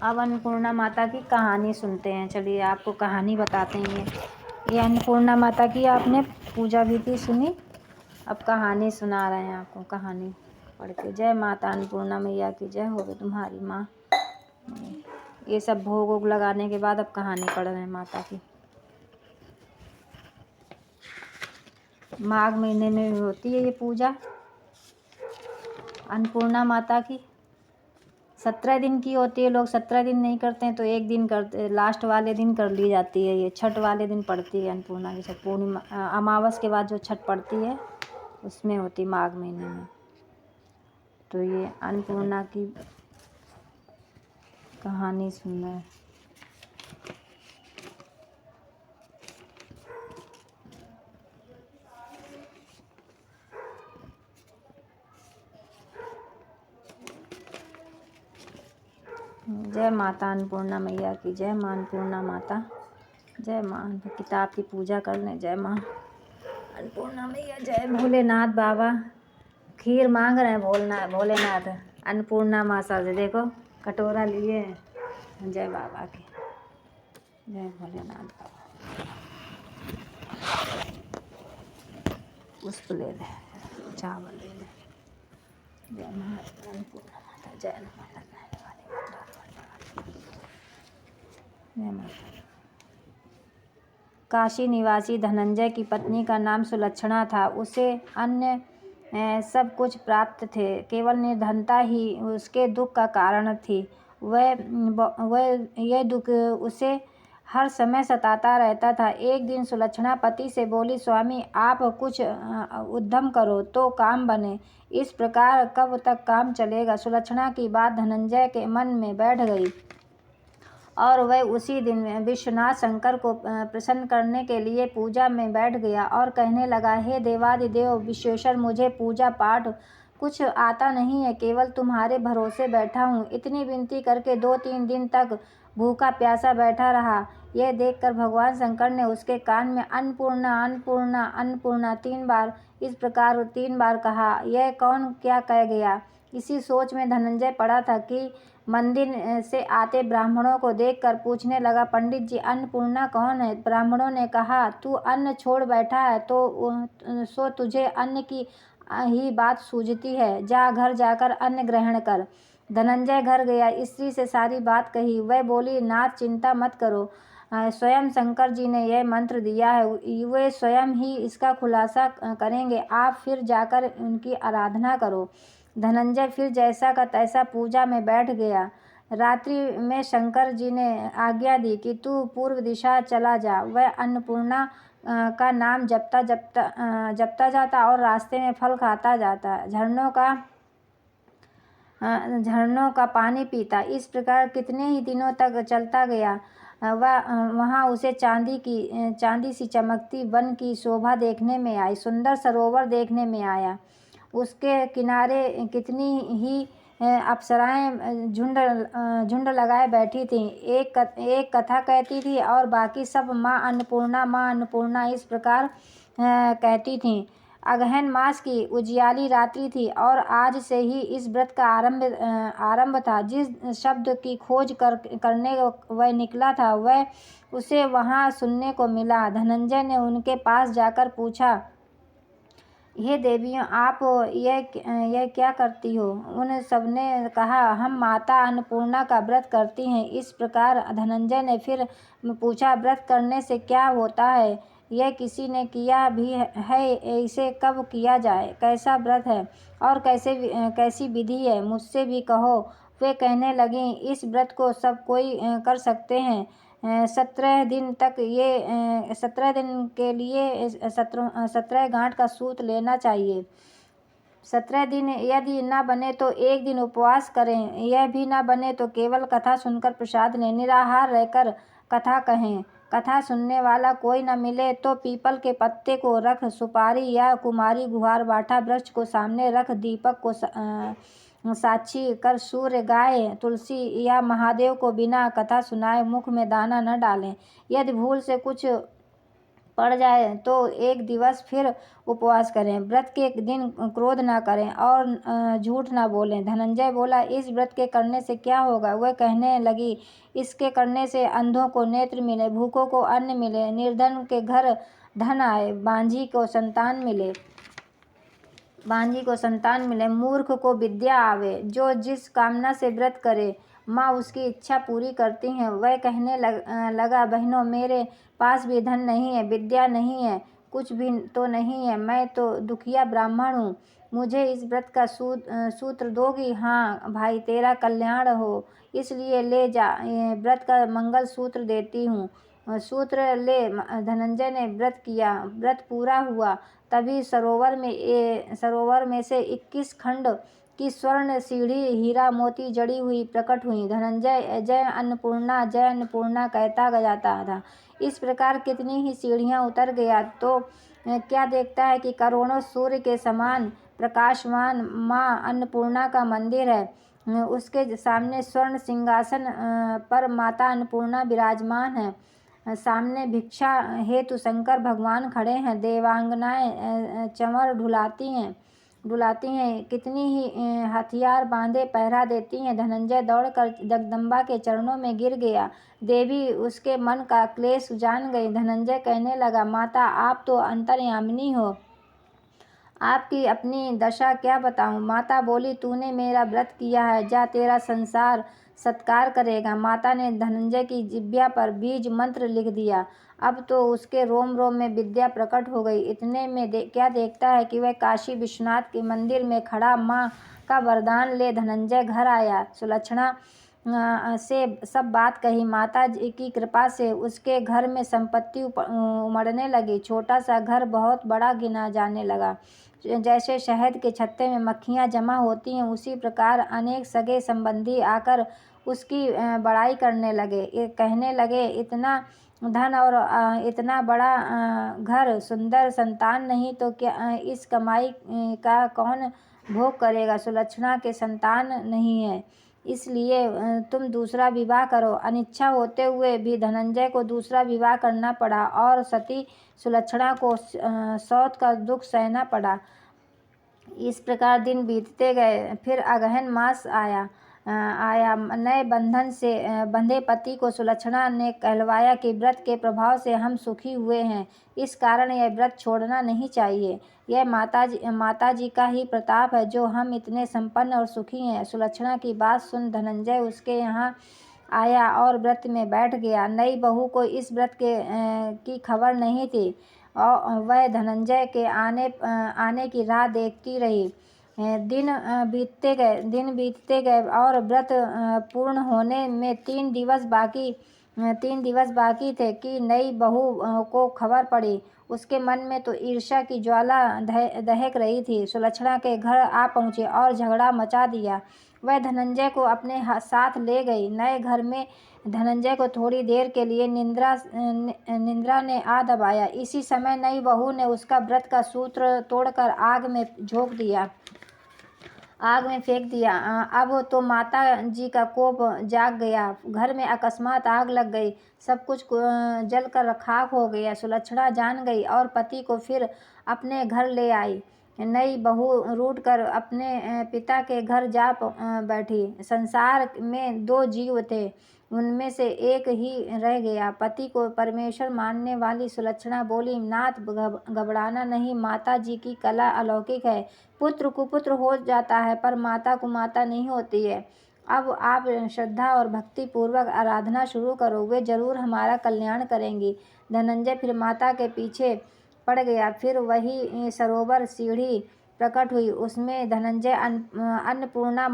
अब अन्नपूर्णा माता की कहानी सुनते हैं। चलिए आपको कहानी बताते हैं। ये अन्नपूर्णा माता की आपने पूजा विधि सुनी, अब कहानी सुना रहे हैं आपको। कहानी पढ़ के, जय माता अन्नपूर्णा मैया की जय होवे तुम्हारी माँ। ये सब भोग वोग लगाने के बाद अब कहानी पढ़ रहे हैं माता की। माघ महीने में होती है ये पूजा अन्नपूर्णा माता की। 17 दिन की होती है। लोग 17 दिन नहीं करते हैं तो एक दिन करते, लास्ट वाले दिन कर ली जाती है। ये छठ वाले दिन पड़ती है अन्नपूर्णा की छठ। पूर्णिमा अमावस के बाद जो छठ पड़ती है उसमें होती माघ महीने में। तो ये अन्नपूर्णा की कहानी सुनना है। जय माता अन्नपूर्णा मैया की जय। माँ अन्नपूर्णा माता जय माँ। किताब की पूजा कर लें। जय माँ अन्नपूर्णा मैया जय। भोलेनाथ बाबा खीर मांग रहे हैं। भोलेनाथ अन्नपूर्णा माता से देखो कटोरा लिए हैं। जय बाबा की जय। भोलेनाथ बाबा पुष्प ले ले, चावल ले ले। जय माँ अन्नपूर्णा माता जय माता जय माता। काशी निवासी धनंजय की पत्नी का नाम सुलक्षणा था। उसे अन्य सब कुछ प्राप्त थे, केवल निर्धनता ही उसके दुख का कारण थी। यह दुख उसे हर समय सताता रहता था। एक दिन सुलक्षणा पति से बोली, स्वामी आप कुछ उद्यम करो तो काम बने, इस प्रकार कब तक काम चलेगा। सुलक्षणा की बात धनंजय के मन में बैठ गई और वह उसी दिन विश्वनाथ शंकर को प्रसन्न करने के लिए पूजा में बैठ गया और कहने लगा, हे देवादिदेव विश्वेश्वर, मुझे पूजा पाठ कुछ आता नहीं है, केवल तुम्हारे भरोसे बैठा हूँ। इतनी विनती करके 2-3 दिन तक भूखा प्यासा बैठा रहा। यह देखकर भगवान शंकर ने उसके कान में अन्नपूर्णा अन्नपूर्णा अन्नपूर्णा 3 बार इस प्रकार 3 बार कहा। यह कौन क्या कह गया। इसी सोच में धनंजय पड़ा था कि मंदिर से आते ब्राह्मणों को देखकर पूछने लगा, पंडित जी अन्नपूर्णा कौन है। ब्राह्मणों ने कहा, तू अन्न छोड़ बैठा है सो तुझे अन्न की ही बात सूझती है। जा घर जाकर अन्न ग्रहण कर। धनंजय घर गया, स्त्री से सारी बात कही। वह बोली, नाथ चिंता मत करो, स्वयं शंकर जी ने यह मंत्र दिया है, वे स्वयं ही इसका खुलासा करेंगे। आप फिर जाकर उनकी आराधना करो। धनंजय फिर जैसा का तैसा पूजा में बैठ गया। रात्रि में शंकर जी ने आज्ञा दी कि तू पूर्व दिशा चला जा। वह अन्नपूर्णा का नाम जपता जाता और रास्ते में फल खाता जाता, झरनों का पानी पीता। इस प्रकार कितने ही दिनों तक चलता गया। वहाँ उसे चांदी सी चमकती वन की शोभा देखने में आई। सुंदर सरोवर देखने में आया। उसके किनारे कितनी ही अप्सराएं झुंड लगाए बैठी थीं। एक कथा कहती थी और बाकी सब माँ अन्नपूर्णा इस प्रकार कहती थीं। अगहन मास की उजियाली रात्रि थी और आज से ही इस व्रत का आरंभ था। जिस शब्द की खोज करने वह निकला था वह उसे वहाँ सुनने को मिला। धनंजय ने उनके पास जाकर पूछा, हे देवियों, आप यह क्या करती हो। उन सबने कहा, हम माता अन्नपूर्णा का व्रत करती हैं। इस प्रकार धनंजय ने फिर पूछा, व्रत करने से क्या होता है। यह किसी ने किया भी है, इसे कब किया जाए, कैसा व्रत है और कैसी विधि है, मुझसे भी कहो। वे कहने लगे, इस व्रत को सब कोई कर सकते हैं। 17 दिन के लिए 17 गांठ का सूत लेना चाहिए। 17 दिन यदि न बने तो एक दिन उपवास करें। यह भी न बने तो केवल कथा सुनकर प्रसाद लें। निराहार रहकर कथा कहें। कथा सुनने वाला कोई न मिले तो पीपल के पत्ते को रख, सुपारी या कुमारी गुहार बाठा वृक्ष को सामने रख, दीपक को साक्षी कर, सूर्य, गाय, तुलसी या महादेव को बिना कथा सुनाए मुख में दाना न डालें। यदि भूल से कुछ पड़ जाए तो एक दिवस फिर उपवास करें। व्रत के दिन क्रोध न करें और झूठ न बोलें। धनंजय बोला, इस व्रत के करने से क्या होगा? वह कहने लगी, इसके करने से अंधों को नेत्र मिले, भूखों को अन्न मिले, निर्धन के घर धन आए, बांझी को संतान मिले, मूर्ख को विद्या आवे। जो जिस कामना से व्रत करे माँ उसकी इच्छा पूरी करती हैं। वह कहने लगा, बहनों, मेरे पास भी धन नहीं है, विद्या नहीं है, कुछ भी तो नहीं है। मैं तो दुखिया ब्राह्मण हूँ। मुझे इस व्रत का सूत्र दोगी? हाँ भाई, तेरा कल्याण हो, इसलिए ले जा, व्रत का मंगल सूत्र देती हूँ। सूत्र ले। धनंजय ने व्रत किया। व्रत पूरा हुआ। तभी सरोवर में से 21 खंड की स्वर्ण सीढ़ी हीरा मोती जड़ी हुई प्रकट हुई। धनंजय जय अन्नपूर्णा कहता जाता था। इस प्रकार कितनी ही सीढ़ियाँ उतर गया तो क्या देखता है कि करोड़ों सूर्य के समान प्रकाशमान माँ अन्नपूर्णा का मंदिर है। उसके सामने स्वर्ण सिंहासन पर माता अन्नपूर्णा विराजमान है। सामने भिक्षा हेतु शंकर भगवान खड़े हैं। देवांगनाएं चंवर डुलाती हैं। कितनी ही हथियार बांधे पहरा देती हैं। धनंजय दौड़कर जगदम्बा के चरणों में गिर गया। देवी उसके मन का क्लेश जान गई। धनंजय कहने लगा, माता, आप तो अंतर्यामिनी हो, आपकी अपनी दशा क्या बताऊं? माता बोली, तूने मेरा व्रत किया है, जा, तेरा संसार सत्कार करेगा। माता ने धनंजय की जिह्वा पर बीज मंत्र लिख दिया। अब तो उसके रोम रोम में विद्या प्रकट हो गई। इतने में क्या देखता है कि वह काशी विश्वनाथ के मंदिर में खड़ा माँ का वरदान ले धनंजय घर आया। सुलक्षणा से सब बात कही। माता जी की कृपा से उसके घर में संपत्ति उमड़ने लगी। छोटा सा घर बहुत बड़ा गिना जाने लगा। जैसे शहद के छत्ते में मक्खियाँ जमा होती हैं, उसी प्रकार अनेक सगे संबंधी आकर उसकी बड़ाई करने लगे। कहने लगे, इतना धन और इतना बड़ा घर, सुंदर संतान नहीं तो क्या इस कमाई का कौन भोग करेगा? सुलक्षणा के संतान नहीं है, इसलिए तुम दूसरा विवाह करो। अनिच्छा होते हुए भी धनंजय को दूसरा विवाह करना पड़ा और सती सुलक्षणा को सौत का दुख सहना पड़ा। इस प्रकार दिन बीतते गए। फिर अगहन मास आया। नए बंधन से बंधे पति को सुलक्षणा ने कहलवाया कि व्रत के प्रभाव से हम सुखी हुए हैं, इस कारण यह व्रत छोड़ना नहीं चाहिए। यह माता जी का ही प्रताप है जो हम इतने संपन्न और सुखी हैं। सुलक्षणा की बात सुन धनंजय उसके यहाँ आया और व्रत में बैठ गया। नई बहू को इस व्रत की खबर नहीं थी और वह धनंजय के आने की राह देखती रही। दिन बीतते गए और व्रत पूर्ण होने में 3 दिवस बाकी थे कि नई बहू को खबर पड़ी। उसके मन में तो ईर्ष्या की ज्वाला दहक रही थी। सुलक्षणा के घर आ पहुँचे और झगड़ा मचा दिया। वह धनंजय को अपने साथ ले गई। नए घर में धनंजय को थोड़ी देर के लिए निंद्रा ने आ दबाया। इसी समय नई बहू ने उसका व्रत का सूत्र तोड़कर आग में फेंक दिया। अब तो माता जी का कोप जाग गया। घर में अकस्मात आग लग गई। सब कुछ जलकर खाक हो गया। सुलक्षणा जान गई और पति को फिर अपने घर ले आई। नई बहू रूठ कर अपने पिता के घर जा बैठी। संसार में 2 जीव थे, उनमें से एक ही रह गया। पति को परमेश्वर मानने वाली सुलक्षणा बोली, नाथ, घबराना नहीं, माता जी की कला अलौकिक है। पुत्र कुपुत्र हो जाता है पर माता कुमाता नहीं होती है। अब आप श्रद्धा और भक्ति पूर्वक आराधना शुरू करो, वे जरूर हमारा कल्याण करेंगी। धनंजय फिर माता के पीछे पड़ गया। फिर वही सरोवर सीढ़ी प्रकट हुई। उसमें धनंजय अन्नपूर्णा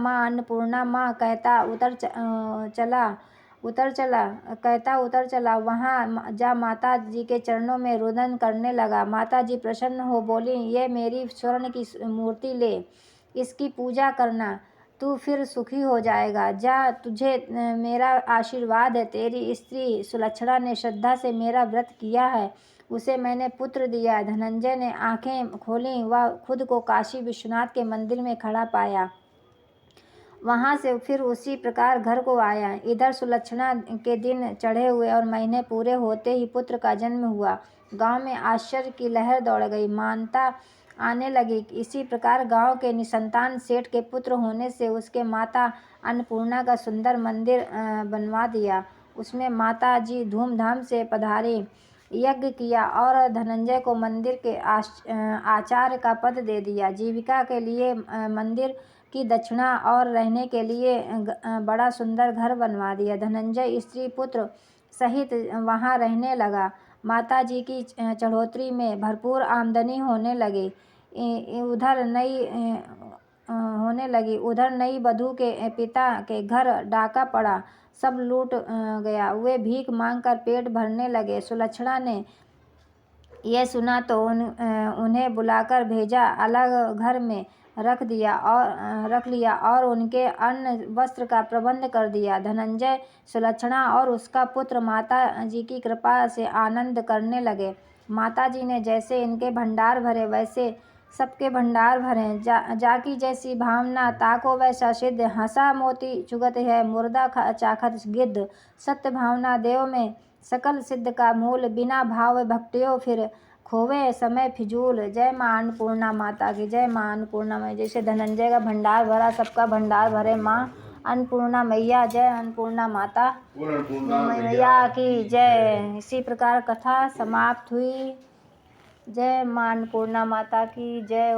माँ कहता उतर चला। वहाँ जा माता जी के चरणों में रुदन करने लगा। माता जी प्रसन्न हो बोली, ये मेरी स्वर्ण की मूर्ति ले, इसकी पूजा करना, तू फिर सुखी हो जाएगा। जा, तुझे मेरा आशीर्वाद है। तेरी स्त्री सुलक्षणा ने श्रद्धा से मेरा व्रत किया है, उसे मैंने पुत्र दिया। धनंजय ने आंखें खोलीं। वह खुद को काशी विश्वनाथ के मंदिर में खड़ा पाया। वहाँ से फिर उसी प्रकार घर को आया। इधर सुलक्षणा के दिन चढ़े हुए और महीने पूरे होते ही पुत्र का जन्म हुआ। गांव में आश्चर्य की लहर दौड़ गई। मानता आने लगी। इसी प्रकार गांव के निसंतान सेठ के पुत्र होने से उसके माता अन्नपूर्णा का सुंदर मंदिर बनवा दिया। उसमें माता जी धूमधाम से पधारी, यज्ञ किया और धनंजय को मंदिर के आचार्य का पद दे दिया। जीविका के लिए मंदिर की दक्षिणा और रहने के लिए बड़ा सुंदर घर बनवा दिया। धनंजय स्त्री पुत्र सहित वहाँ रहने लगा। माता जी की चढ़ोतरी में भरपूर आमदनी होने लगी। उधर नई वधू के पिता के घर डाका पड़ा, सब लूट गया। वे भीख मांगकर पेट भरने लगे। सुलक्षणा ने यह सुना तो उन्हें बुलाकर भेजा, अलग घर में रख लिया और उनके अन्न वस्त्र का प्रबंध कर दिया। धनंजय, सुलक्षणा और उसका पुत्र माता जी की कृपा से आनंद करने लगे। माता जी ने जैसे इनके भंडार भरे वैसे सबके भंडार भरे। जाकी जैसी भावना ताको वैसा सिद्ध, हंसा मोती चुगत है मुर्दा चाखत गिद्ध। सत्य भावना देव में सकल सिद्ध का मूल, बिना भाव भक्तियों फिर खोवे समय फिजूल। जय माँ अन्नपूर्णा माता की जय। माँ अन्नपूर्णा मैया, जैसे धनंजय का भंडार भरा सबका भंडार भरे माँ अन्नपूर्णा मैया। जय अन्नपूर्णा माता मैया की जय। इसी प्रकार कथा समाप्त हुई। जय माँ अन्नपूर्णा माता की जय।